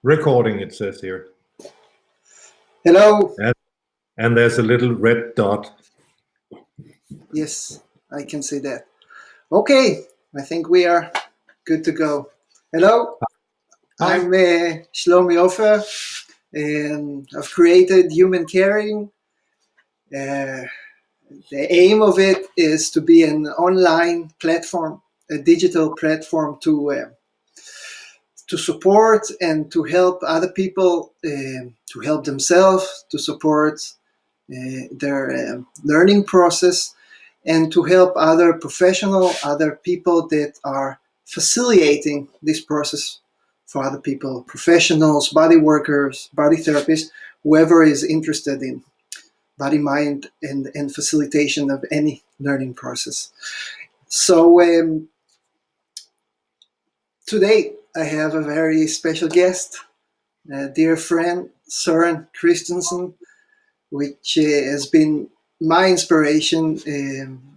Recording, it says here. Hello. And there's a little red dot. Yes, I can see that. Okay, I think we are good to go. Hello, Hi. I'm Shlomy Ofer, and I've created Human Caring. The aim of it is to be an online platform, a digital platform to support and to help other people, to help themselves, to support their learning process, and to help other professionals, other people that are facilitating this process for other people, professionals, body workers, body therapists, whoever is interested in body, mind, and facilitation of any learning process. So today I have a very special guest, a dear friend, Søren Christensen, which has been my inspiration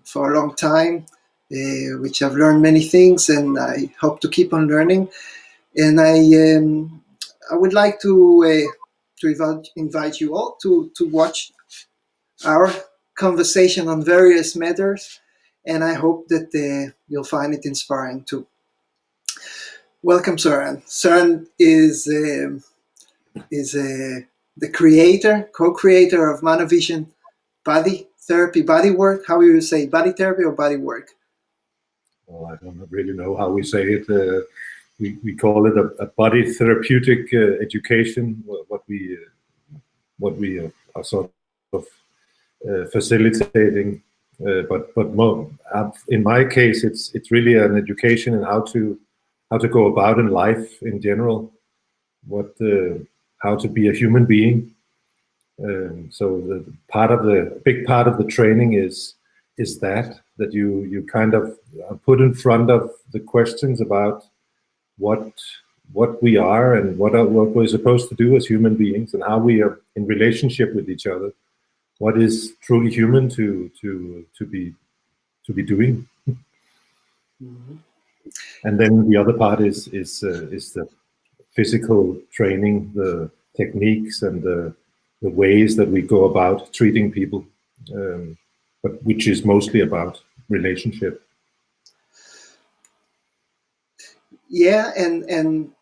for a long time, which I've learned many things, and I hope to keep on learning. And I would like to invite you all to watch our conversation on various matters, and I hope that you'll find it inspiring too. Welcome, Søren. Søren is the creator, co-creator of ManuVision body therapy, body work. How will you say, body therapy or body work? Well, I don't really know how we say it. We call it a body therapeutic education. What we are sort of facilitating. But in my case, it's really an education in how to go about in life in general. How to be a human being. So the big part of the training is that you kind of are put in front of the questions about what we are and what we're supposed to do as human beings, and how we are in relationship with each other. What is truly human to be doing. Mm-hmm. And then the other part is the physical training, the techniques and the ways that we go about treating people, but which is mostly about relationship. Yeah, and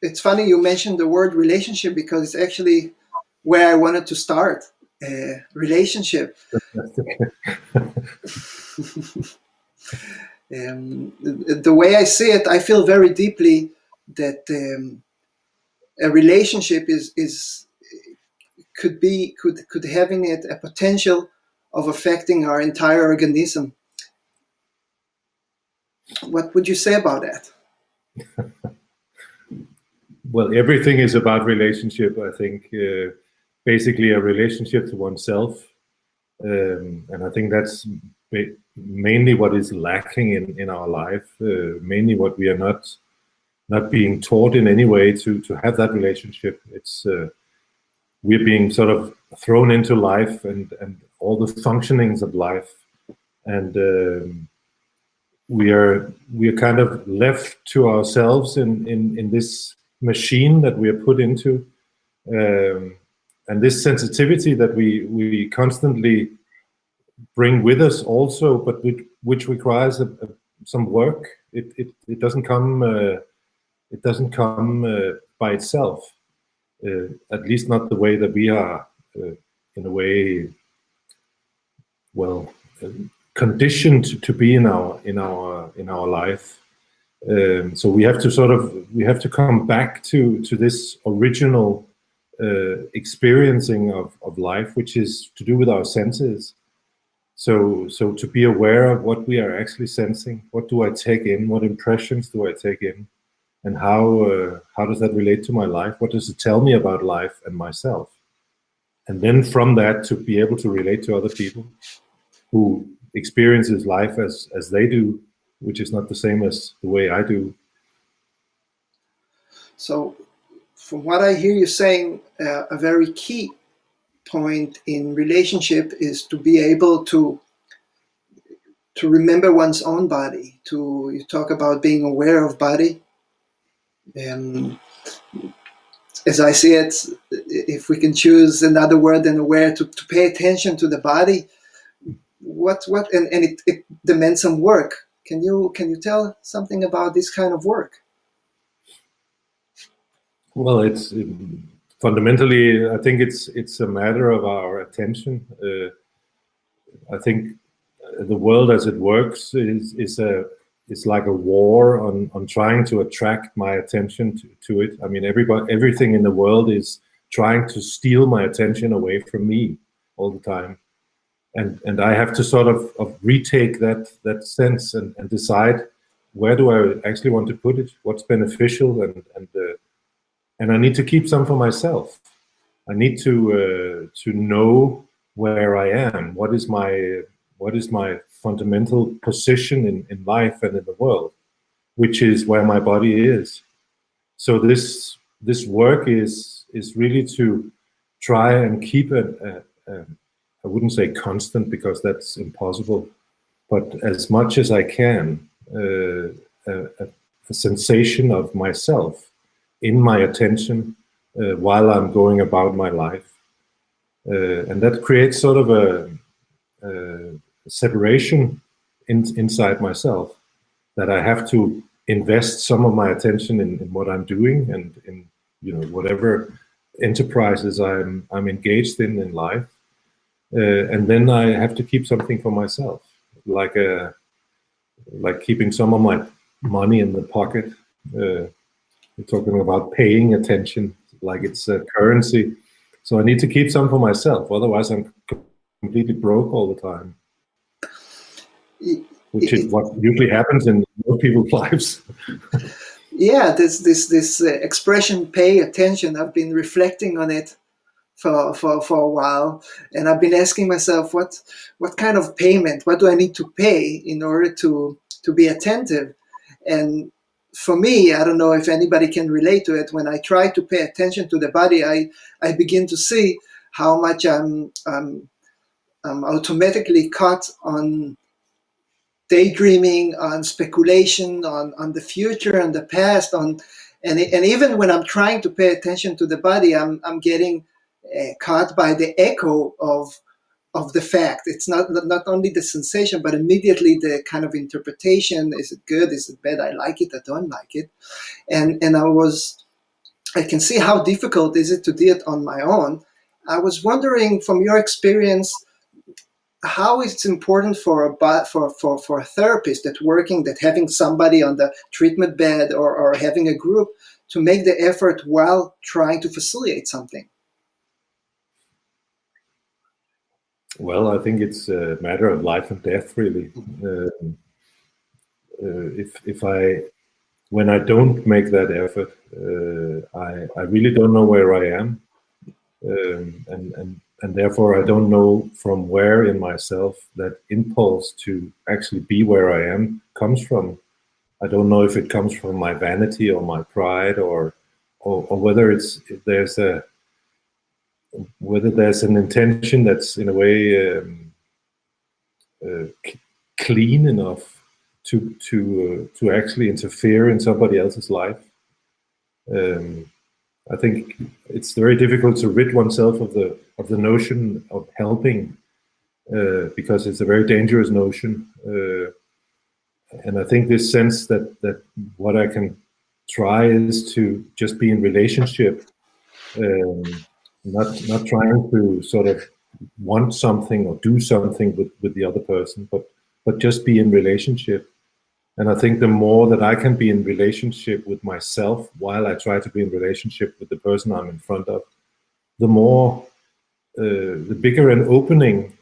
it's funny you mentioned the word relationship, because it's actually where I wanted to start. Relationship. The way I see it, I feel very deeply that a relationship could having it a potential of affecting our entire organism. What would you say about that? Well, everything is about relationship, I think. Basically a relationship to oneself, and I think that's mainly what is lacking in our life, mainly what we are not being taught in any way to have that relationship. It's we're being sort of thrown into life and all the functionings of life, and we are kind of left to ourselves in this machine that we are put into, and this sensitivity that we constantly bring with us also, but which requires some work. It doesn't come by itself, at least not the way that we are in a way conditioned to be in our life. So we have to come back to this original experiencing of life, which is to do with our senses. So to be aware of what we are actually sensing, what do I take in, what impressions do I take in, and how does that relate to my life? What does it tell me about life and myself? And then from that, to be able to relate to other people who experiences life as they do, which is not the same as the way I do. So, from what I hear you saying, a very key point in relationship is to be able to remember one's own body. You talk about being aware of body, and as I see it, if we can choose another word than aware, to pay attention to the body, and it demands some work. Can you tell something about this kind of work? Well, fundamentally, I think it's a matter of our attention. I think the world as it works is like a war on trying to attract my attention to it. I mean, everything in the world is trying to steal my attention away from me all the time, and I have to sort of retake that sense and decide, where do I actually want to put it, what's beneficial, and I need to keep some for myself. I need to know where I am. What is my fundamental position in life and in the world, which is where my body is. So this work is really to try and keep I wouldn't say constant, because that's impossible, but as much as I can, a sensation of myself in my attention while I'm going about my life. And that creates sort of a separation inside myself, that I have to invest some of my attention in what I'm doing, and in whatever enterprises I'm engaged in life, and then I have to keep something for myself, like keeping some of my money in the pocket. We're talking about paying attention like it's a currency. So I need to keep some for myself, otherwise I'm completely broke all the time, which is what usually happens in most people's lives. Yeah, this expression, pay attention, I've been reflecting on it for a while, and I've been asking myself, what kind of payment, what do I need to pay in order to be attentive? And for me, I don't know if anybody can relate to it, when I try to pay attention to the body, I begin to see how much I'm automatically caught on daydreaming, on speculation, on the future and the past, and even when I'm trying to pay attention to the body, I'm getting caught by the echo of the fact. It's not only the sensation, but immediately the kind of interpretation. Is it good? Is it bad? I like it. I don't like it. And I can see how difficult is it to do it on my own. I was wondering, from your experience, how it's important for a therapist that having somebody on the treatment bed, or having a group, to make the effort while trying to facilitate something. Well, I think it's a matter of life and death, really. When I don't make that effort, I really don't know where I am, and therefore I don't know from where in myself that impulse to actually be where I am comes from. I don't know if it comes from my vanity or my pride, or whether there's an intention that's in a way clean enough to actually interfere in somebody else's life. I think it's very difficult to rid oneself of the notion of helping, because it's a very dangerous notion. And I think this sense that what I can try is to just be in relationship, not trying to sort of want something or do something with the other person, but just be in relationship. And I think the more that I can be in relationship with myself while I try to be in relationship with the person I'm in front of, the more, the bigger an opening,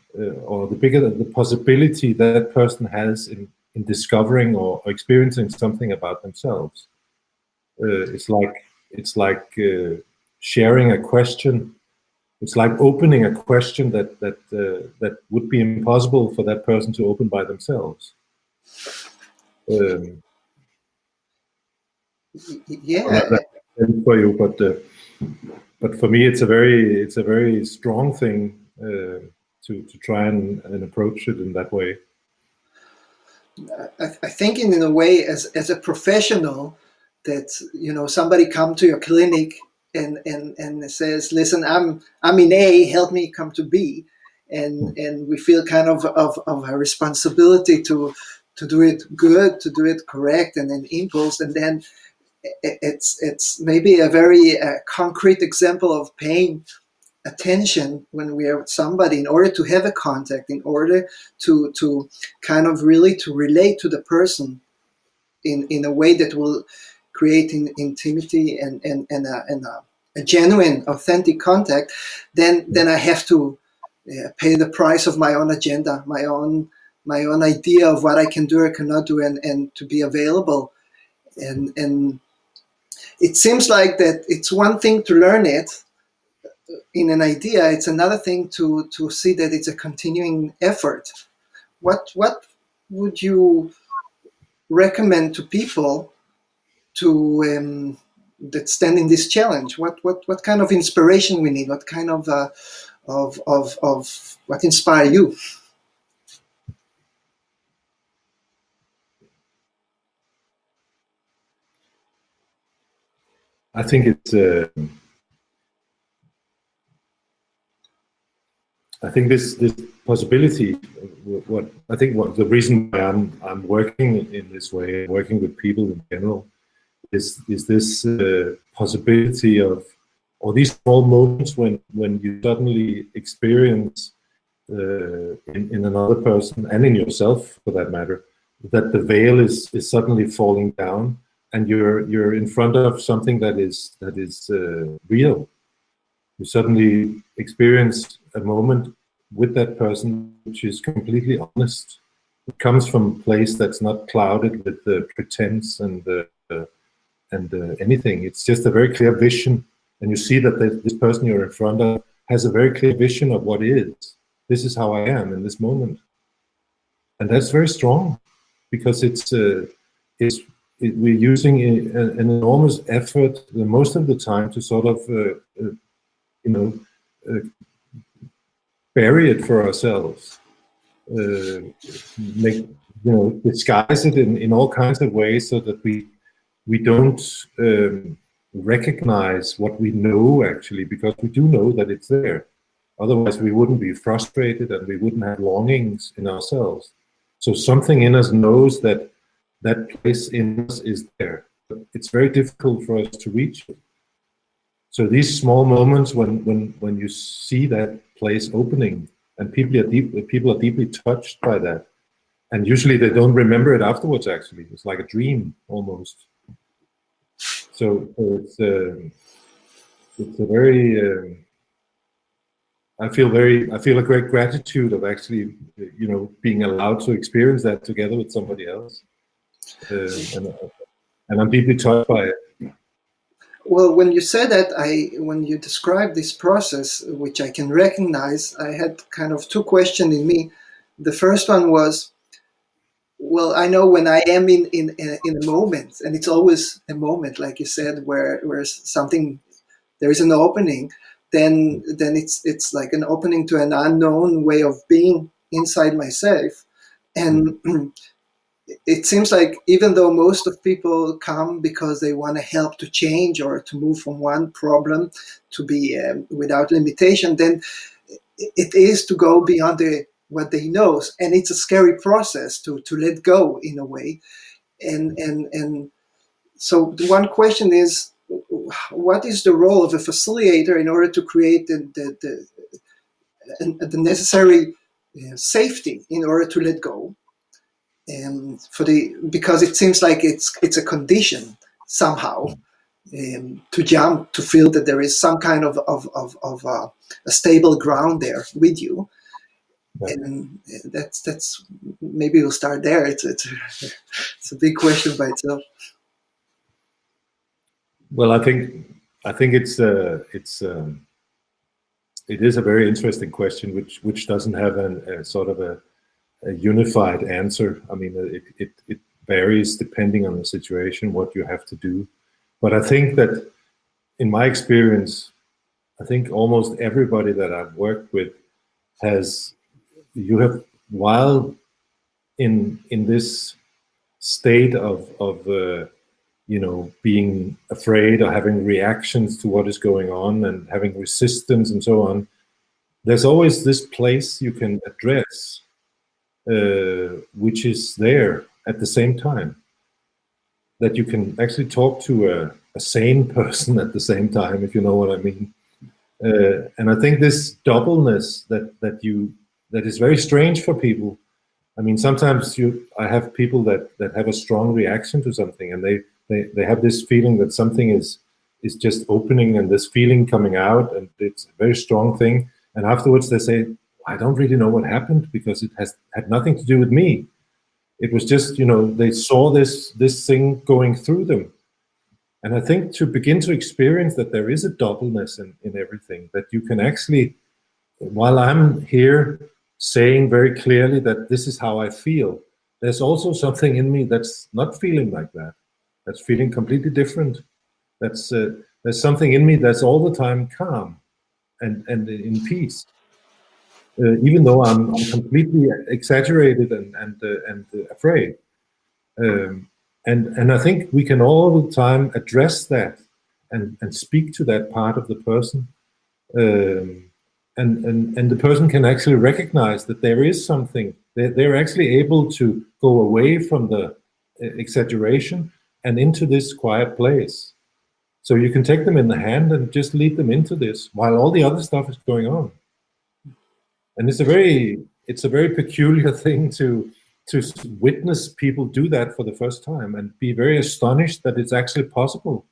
or the bigger the possibility that person has in discovering or experiencing something about themselves. It's like sharing a question. It's like opening a question that would be impossible for that person to open by themselves. Yeah. For you, but for me, it's a very strong thing to try and approach it in that way. I think in a way, as a professional, that somebody come to your clinic and says, listen, I'm in A, help me come to B. And we feel kind of a responsibility to do it good, to do it correct, and then impulse. And then it's maybe a very concrete example of paying attention when we are with somebody in order to have a contact, in order to kind of really to relate to the person in a way that will create intimacy and a genuine, authentic contact. Then I have to pay the price of my own agenda, my own idea of what I can do or cannot do, and to be available. And it seems like that it's one thing to learn it in an idea, it's another thing to see that it's a continuing effort. What would you recommend to people to that stand in this challenge? What kind of inspiration we need? What kind of what inspire you? I think it's. I think this possibility. What the reason why I'm working in this way, working with people in general, is this possibility of, or these small moments when you suddenly experience in another person and in yourself, for that matter, that the veil is suddenly falling down, and you're in front of something that is real. You suddenly experience a moment with that person which is completely honest. It comes from a place that's not clouded with the pretense and anything. It's just a very clear vision, and you see that this person you're in front of has a very clear vision of what is. This is how I am in this moment, and that's very strong, because we're using an enormous effort most of the time to sort of bury it for ourselves, disguise it in all kinds of ways, so that we don't recognize what we know actually, because we do know that it's there. Otherwise, we wouldn't be frustrated and we wouldn't have longings in ourselves. So something in us knows that place in us is there. But it's very difficult for us to reach it. So these small moments when you see that place opening, and people are deeply touched by that, and usually they don't remember it afterwards. Actually, it's like a dream almost. So it's a very I feel a great gratitude of actually being allowed to experience that together with somebody else, and I'm deeply touched by it. Well, when you said that, when you described this process, which I can recognize, I had kind of two questions in me. The first one was, well, I know when I am in a moment, and it's always a moment, like you said, where something, there is an opening, then it's like an opening to an unknown way of being inside myself. And it seems like even though most of people come because they want to help to change or to move from one problem to be without limitation, then it is to go beyond what they know, and it's a scary process to let go in a way. And so the one question is, what is the role of a facilitator in order to create the necessary safety in order to let go? And because it seems like it's a condition somehow to jump, to feel that there is some kind of a stable ground there with you. Right. And that's maybe we'll start there. It's a big question by itself. Well, I think it is a very interesting question, which doesn't have a sort of a unified answer. I mean, it varies depending on the situation, what you have to do. But I think that in my experience, I think almost everybody that I've worked with while in this state of being afraid or having reactions to what is going on and having resistance and so on, there's always this place you can address, which is there at the same time. That you can actually talk to a sane person at the same time, if you know what I mean. And I think this doubleness that is very strange for people. I mean, sometimes I have people that have a strong reaction to something, and they have this feeling that something is just opening and this feeling coming out, and it's a very strong thing. And afterwards they say, I don't really know what happened because it had nothing to do with me. It was just, they saw this thing going through them. And I think to begin to experience that there is a doubleness in everything, that you can actually, while I'm here saying very clearly that this is how I feel, there's also something in me that's not feeling like that. That's feeling completely different. There's something in me that's all the time calm and in peace. Even though I'm completely exaggerated and afraid. And I think we can all the time address that and speak to that part of the person. And the person can actually recognize that there is something. They're actually able to go away from the exaggeration and into this quiet place. So you can take them in the hand and just lead them into this while all the other stuff is going on. And it's a very peculiar thing to witness people do that for the first time and be very astonished that it's actually possible.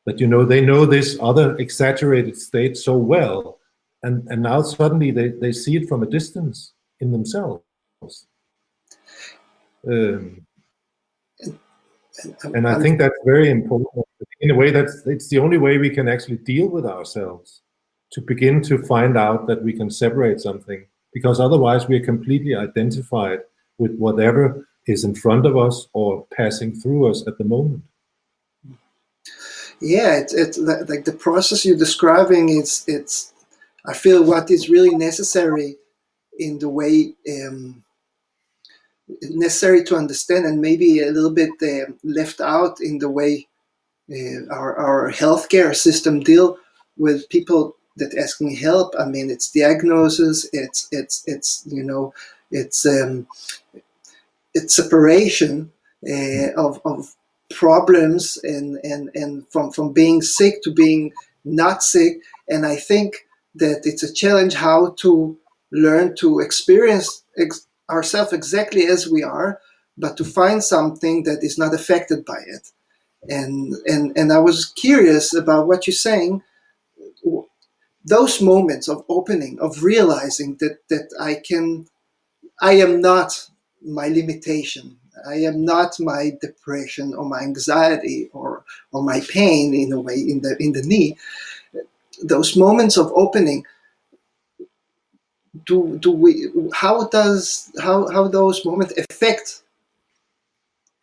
That they know this other exaggerated state so well, and now suddenly they see it from a distance in themselves. And I think that's very important. In a way, it's the only way we can actually deal with ourselves, to begin to find out that we can separate something, because otherwise we are completely identified with whatever is in front of us or passing through us at the moment. Yeah, it's like the process you're describing. It's I feel what is really necessary in the way necessary to understand, and maybe a little bit left out in the way our healthcare system deal with people that asking help. I mean, it's diagnosis, it's separation of problems and from being sick to being not sick. And I think that it's a challenge how to learn to experience ourselves exactly as we are, but to find something that is not affected by it. And I was curious about what you're saying. Those moments of opening, of realizing that I am not my limitation. I am not my depression or my anxiety or my pain, in a way, in the knee. Those moments of opening, how those moments affect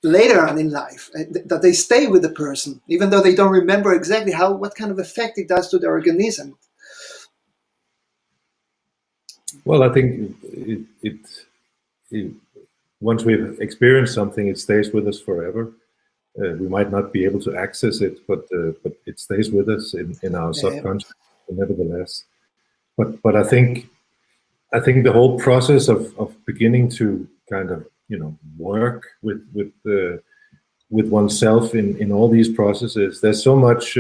later on in life, that they stay with the person, even though they don't remember exactly what kind of effect it does to the organism? Well, I think it once we've experienced something, it stays with us forever. We might not be able to access it, but it stays with us in our subconscious, nevertheless. But I think the whole process of beginning to kind of work with oneself in all these processes, there's so much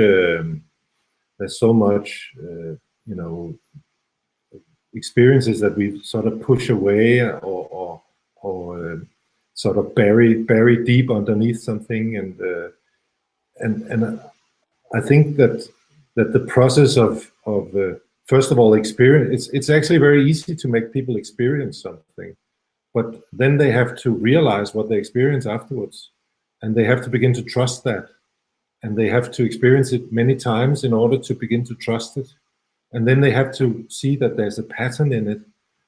experiences that we sort of push away or sort of bury deep underneath something, and I think that the process of first of all experience, it's actually very easy to make people experience something, but then they have to realize what they experience afterwards, and they have to begin to trust that, and they have to experience it many times in order to begin to trust it. And then they have to see that there's a pattern in it.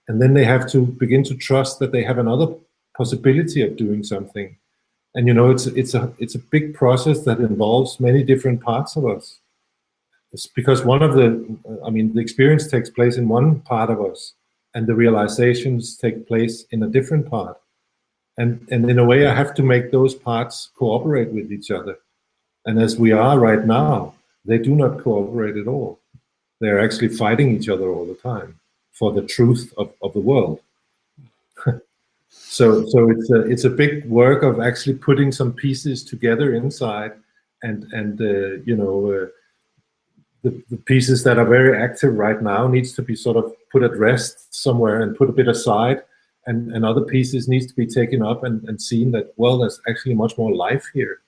And then they have to begin to trust that they have another possibility of doing something. And it's a big process that involves many different parts of us. It's because the experience takes place in one part of us, and the realizations take place in a different part. and in a way I have to make those parts cooperate with each other. And as we are right now, they do not cooperate at all. They're actually fighting each other all the time for the truth of the world. So it's a big work of actually putting some pieces together inside, and the pieces that are very active right now needs to be sort of put at rest somewhere and put a bit aside, and other pieces needs to be taken up and seen that, well, there's actually much more life here.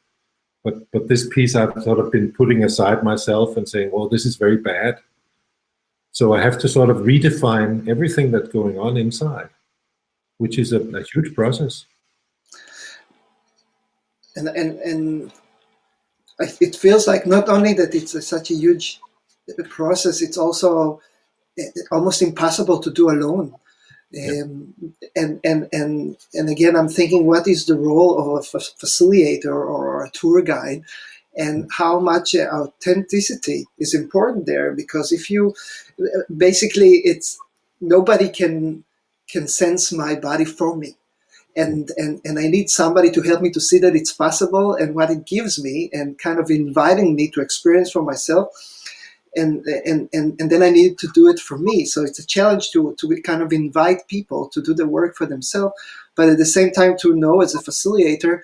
But this piece I've sort of been putting aside myself and saying, well, this is very bad. So I have to sort of redefine everything that's going on inside, which is a huge process. And it feels like not only that it's such a huge process, it's also almost impossible to do alone. Yeah. And again, I'm thinking, what is the role of a facilitator or a tour guide, and how much authenticity is important there? Because if you basically, it's nobody can sense my body for me. And I need somebody to help me to see that it's possible and what it gives me, and kind of inviting me to experience for myself. And then I need to do it for me. So it's a challenge to kind of invite people to do the work for themselves, but at the same time to know as a facilitator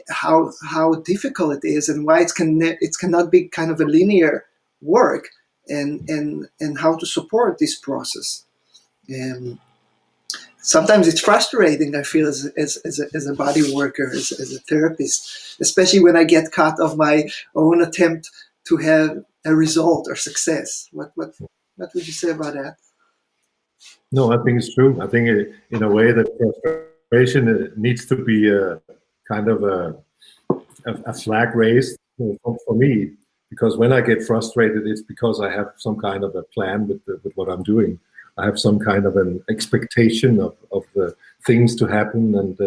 how difficult it is, and why it cannot be kind of a linear work, and how to support this process. Sometimes it's frustrating, I feel, as a body worker, as a therapist, especially when I get caught of my own attempt to have a result or success. What would you say about that? No, I think it's true. I think in a way that frustration needs to be kind of a flag raised for me, because when I get frustrated, it's because I have some kind of a plan with what I'm doing. I have some kind of an expectation of the things to happen, and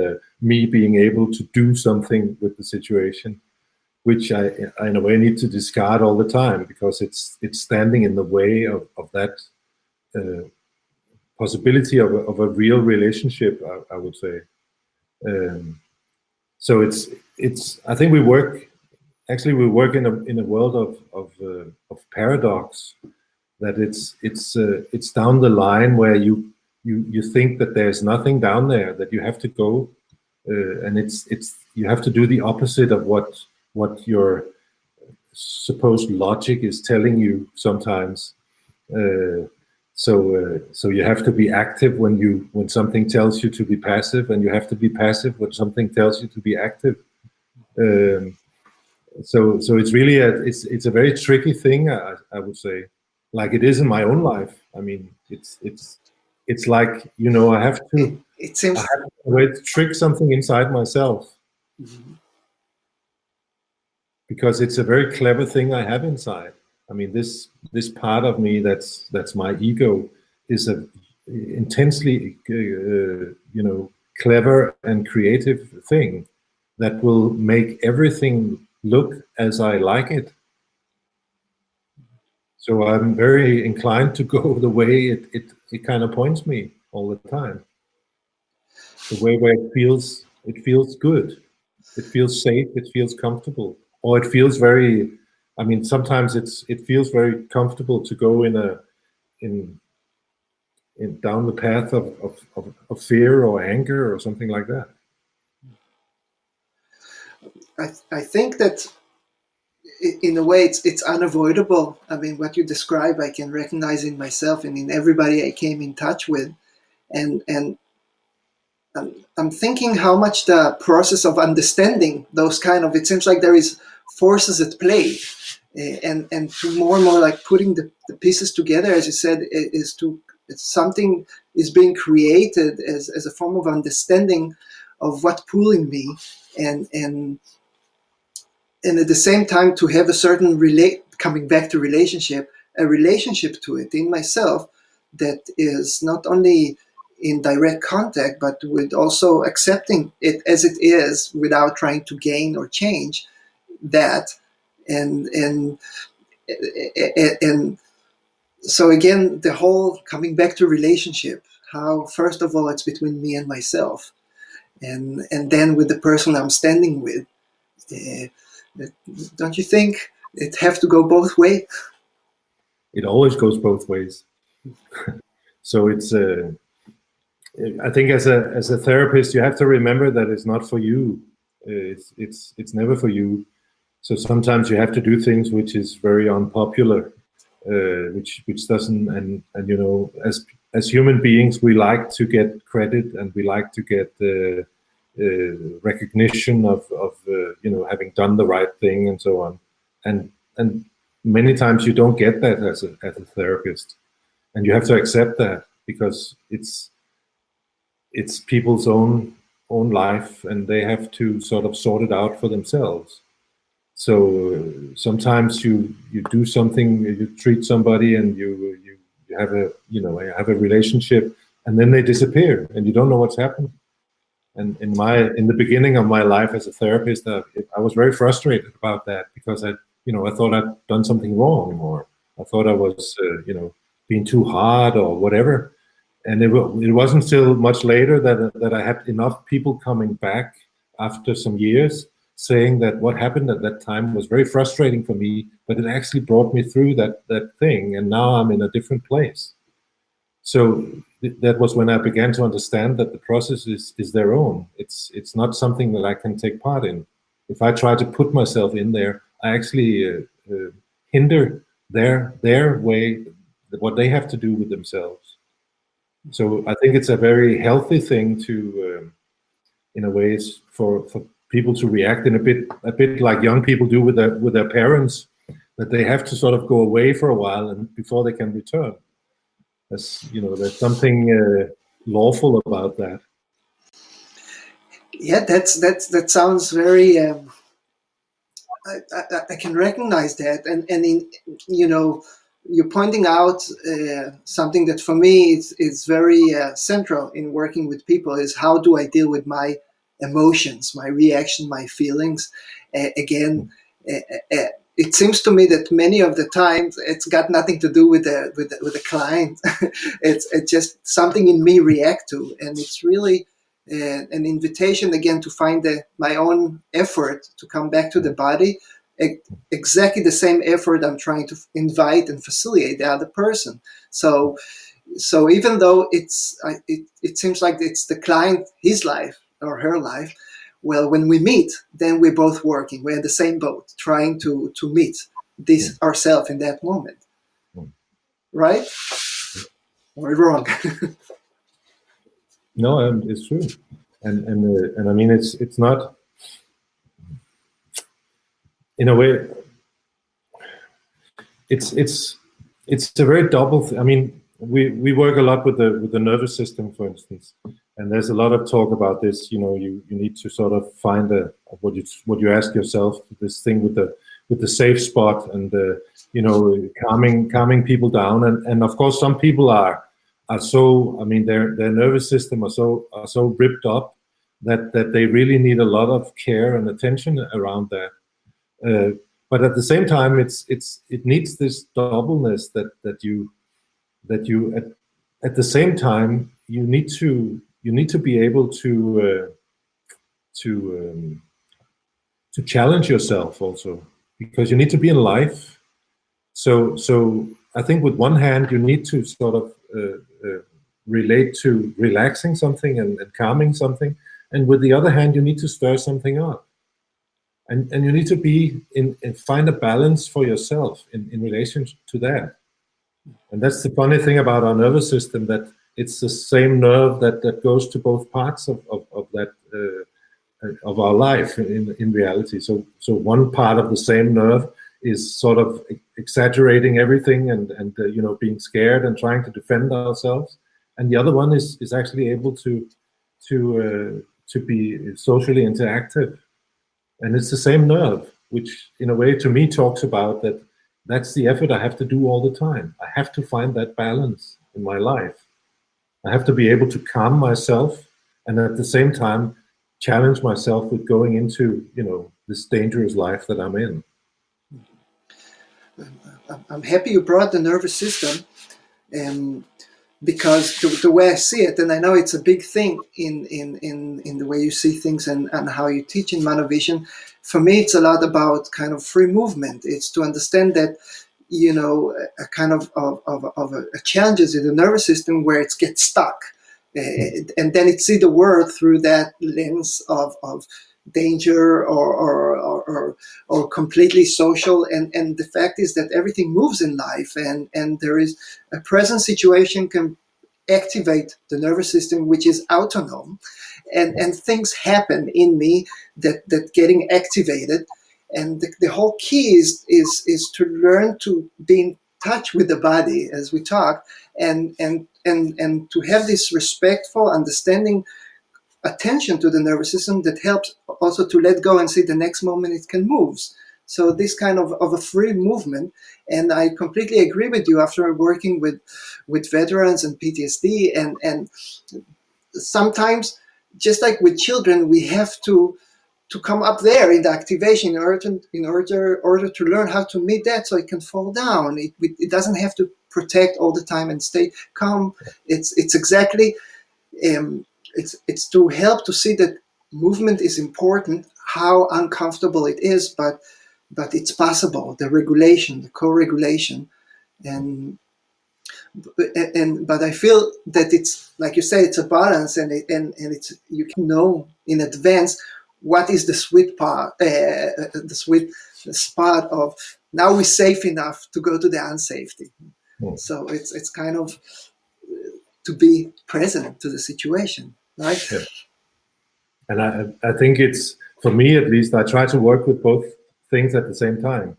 me being able to do something with the situation, which I in a way need to discard all the time, because it's standing in the way of that possibility of a real relationship, I would say. So it's I think we work in a world of paradox, that it's down the line where you think that there's nothing down there, that you have to go, and it's you have to do the opposite of what your supposed logic is telling you sometimes. So you have to be active when something tells you to be passive, and you have to be passive when something tells you to be active. So it's really it's a very tricky thing, I would say, like it is in my own life. I mean, it's like, I have to trick something inside myself. Mm-hmm. Because it's a very clever thing I have inside. I mean, this part of me that's my ego is a intensely clever and creative thing that will make everything look as I like it. So I'm very inclined to go the way it kind of points me all the time. The way where it feels good, it feels safe, it feels comfortable, or it feels very. I mean, sometimes it feels very comfortable to go in down the path of fear or anger or something like that. I think that in a way it's unavoidable. I mean, what you describe, I can recognize in myself and in everybody I came in touch with, and I'm thinking how much the process of understanding those kind of, it seems like there is forces at play, and to more and more like putting the pieces together, as you said, it's something is being created as a form of understanding of what's pulling me, and at the same time to have a certain coming back to a relationship to it in myself that is not only in direct contact, but with also accepting it as it is without trying to gain or change that. And so again, the whole coming back to relationship, how first of all it's between me and myself, and then with the person I'm standing with. Don't you think it have to go both ways? It always goes both ways. So it's I think as a therapist, you have to remember that it's not for you. It's never for you. So sometimes you have to do things which is very unpopular, which doesn't, and you know, as human beings, we like to get credit and we like to get recognition of you know, having done the right thing and so on, and many times you don't get that as a therapist, and you have to accept that because it's people's own life, and they have to sort of sort it out for themselves. So sometimes you do something, you treat somebody, and you have a, you know, have a relationship, and then they disappear, and you don't know what's happened. And in the beginning of my life as a therapist, I was very frustrated about that because I thought I'd done something wrong, or I thought I was you know, being too hard or whatever. And it wasn't until much later that I had enough people coming back after some years saying that what happened at that time was very frustrating for me, but it actually brought me through that thing, and now I'm in a different place. So that was when I began to understand that the process is their own. It's not something that I can take part in. If I try to put myself in there, I actually hinder their way, what they have to do with themselves. So I think it's a very healthy thing to, in a way, for people to react in a bit like young people do with their parents, that they have to sort of go away for a while and before they can return. You know, there's something lawful about that. Yeah, that sounds very. I can recognize that, and in, you know, you're pointing out something that for me is very central in working with people, is how do I deal with my emotions, my reaction, my feelings. Again, it seems to me that many of the times it's got nothing to do with the client. It's just something in me react to, and it's really an invitation again to find my own effort to come back to the body. Exactly the same effort I'm trying to invite and facilitate the other person. So even though it seems like it's the client, his life or her life, well, when we meet, then we're both working. We're in the same boat, trying to meet this ourselves in that moment. Right? Or wrong? No, it's true, and I mean, it's not, in a way, it's a very double. I mean, we work a lot with the nervous system, for instance, and there's a lot of talk about this. You know, you need to sort of find what you ask yourself, this thing with the safe spot, and you know, calming people down, and of course some people are so, I mean, their nervous system are so ripped up that they really need a lot of care and attention around that. But at the same time, it needs this doubleness that you at the same time you need to be able to challenge yourself also, because you need to be in life. So I think with one hand you need to sort of relate to relaxing something and calming something, and with the other hand you need to stir something up. And you need to be find a balance for yourself in relation to that. And that's the funny thing about our nervous system, that it's the same nerve that goes to both parts of that of our life in reality. So one part of the same nerve is sort of exaggerating everything and you know, being scared and trying to defend ourselves, and the other one is actually able to be socially interactive. And it's the same nerve, which in a way to me talks about that's the effort I have to do all the time. I have to find that balance in my life. I have to be able to calm myself and at the same time challenge myself with going into, you know, this dangerous life that I'm in. I'm happy you brought the nervous system. because the way I see it, and I know it's a big thing in the way you see things and how you teach in ManuVision, for me it's a lot about kind of free movement. It's to understand that, you know, a kind of a challenges in the nervous system where it gets stuck, and then it see the world through that lens of danger or completely social, and the fact is that everything moves in life, and there is a present situation can activate the nervous system, which is autonomous, and things happen in me that getting activated, and the whole key is to learn to be in touch with the body, as we talked, and to have this respectful understanding attention to the nervous system that helps also to let go and see the next moment it can move. So this kind of a free movement, and I completely agree with you after working with veterans and PTSD, and sometimes, just like with children, we have to come up there in the activation in order to learn how to meet that so it can fall down. It doesn't have to protect all the time and stay calm. It's exactly it's to help to see that movement is important, how uncomfortable it is, but it's possible. The regulation, the co-regulation, but I feel that it's, like you say, it's a balance, and it's, you can know in advance what is the sweet part, the sweet spot of now we're safe enough to go to the unsafety. So it's kind of to be present to the situation, right? Yeah. And I think it's, for me at least, I try to work with both things at the same time.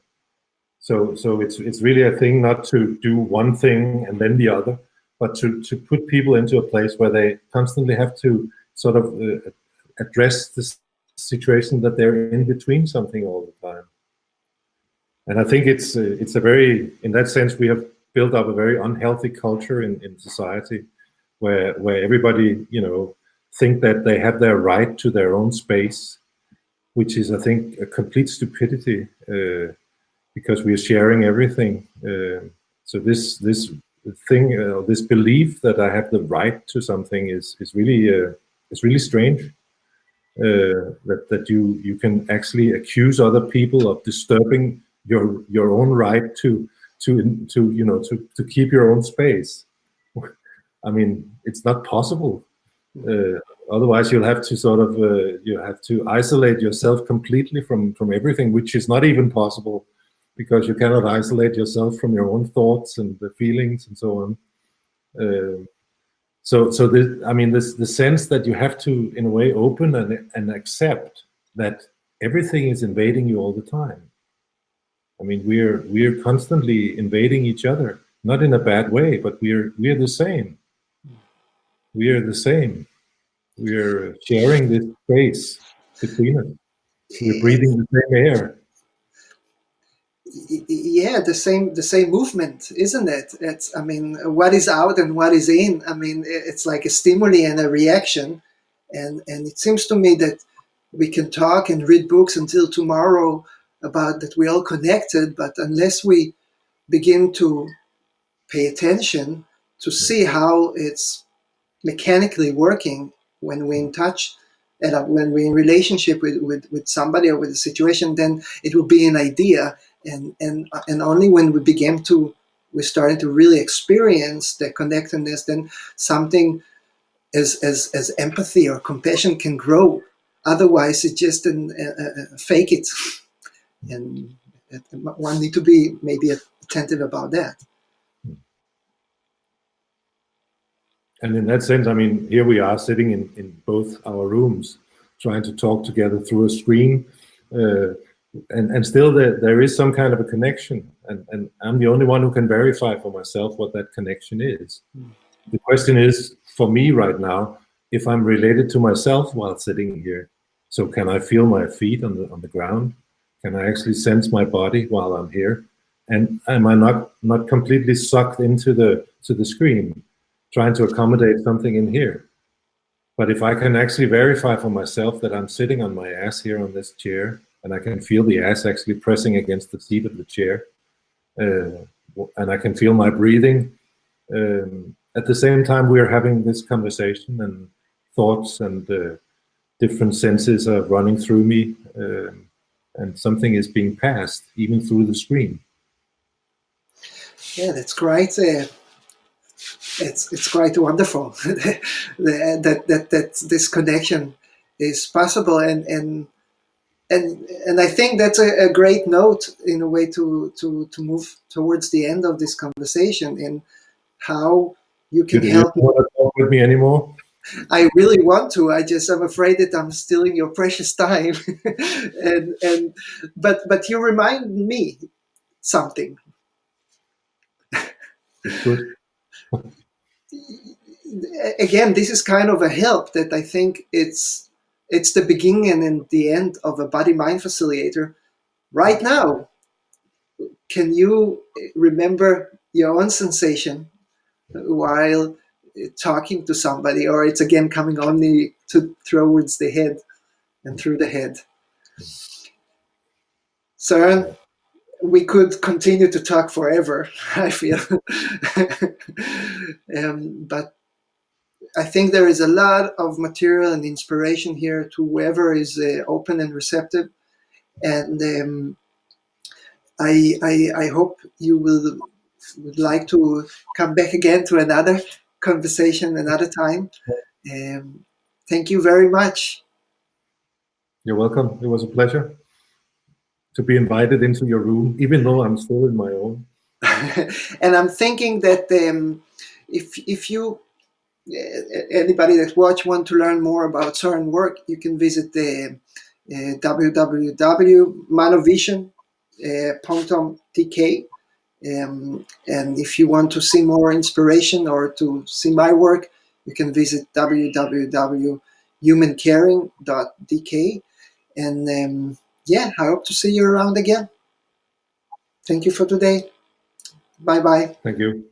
So it's really a thing not to do one thing and then the other, but to put people into a place where they constantly have to sort of address this situation that they're in between something all the time. And I think it's a very, in that sense, we have built up a very unhealthy culture in society where everybody, you know, think that they have their right to their own space, which is, I think, a complete stupidity, because we are sharing everything. So this thing, this belief that I have the right to something is really strange. That you can actually accuse other people of disturbing your own right to you know, to keep your own space. I mean, it's not possible. Otherwise, you'll have to sort of you have to isolate yourself completely from everything, which is not even possible, because you cannot isolate yourself from your own thoughts and the feelings and so on. So this, I mean, the sense that you have to, in a way, open and accept that everything is invading you all the time. I mean, we're constantly invading each other, not in a bad way, but we're the same. We are the same. We're sharing this space between us. We're breathing the same air. Yeah, the same movement, isn't it? It's, I mean, what is out and what is in. I mean, it's like a stimuli and a reaction, and it seems to me that we can talk and read books until tomorrow about that we're all connected, but unless we begin to pay attention to see how it's mechanically working when we're in touch and when we're in relationship with somebody or with a situation, then it will be an idea. And only when we're starting to really experience the connectedness, then something as empathy or compassion can grow. Otherwise, it's just fake it, and one need to be maybe attentive about that. And in that sense, I mean, here we are sitting in both our rooms, trying to talk together through a screen, and still there is some kind of a connection, and I'm the only one who can verify for myself what that connection is. The question is, for me right now, if I'm related to myself while sitting here. So can I feel my feet on the ground? Can I actually sense my body while I'm here? And am I not completely sucked into the screen, trying to accommodate something in here? But if I can actually verify for myself that I'm sitting on my ass here on this chair, and I can feel the ass actually pressing against the seat of the chair, and I can feel my breathing, and at the same time we're having this conversation, and thoughts and different senses are running through me, and something is being passed even through the screen. Yeah, that's great. It's quite wonderful that this connection is possible, and I think that's a great note in a way to move towards the end of this conversation, and how you can Do you help. want to talk with me anymore? I really want to. I'm afraid that I'm stealing your precious time, but you remind me something. It's good. Again, this is kind of a help that I think it's the beginning and the end of a body mind facilitator. Right now, can you remember your own sensation while talking to somebody, or it's again coming only towards the head and through the head? Søren, we could continue to talk forever, I feel. But I think there is a lot of material and inspiration here to whoever is open and receptive. And I hope you would like to come back again to another conversation another time. Thank you very much. You're welcome. It was a pleasure to be invited into your room, even though I'm still in my own. And I'm thinking that if you anybody that want to learn more about Søren work, you can visit the www.manuvision.tk. And if you want to see more inspiration or to see my work, you can visit www.humancaring.dk. And yeah, I hope to see you around again. Thank you for today. Bye bye. Thank you.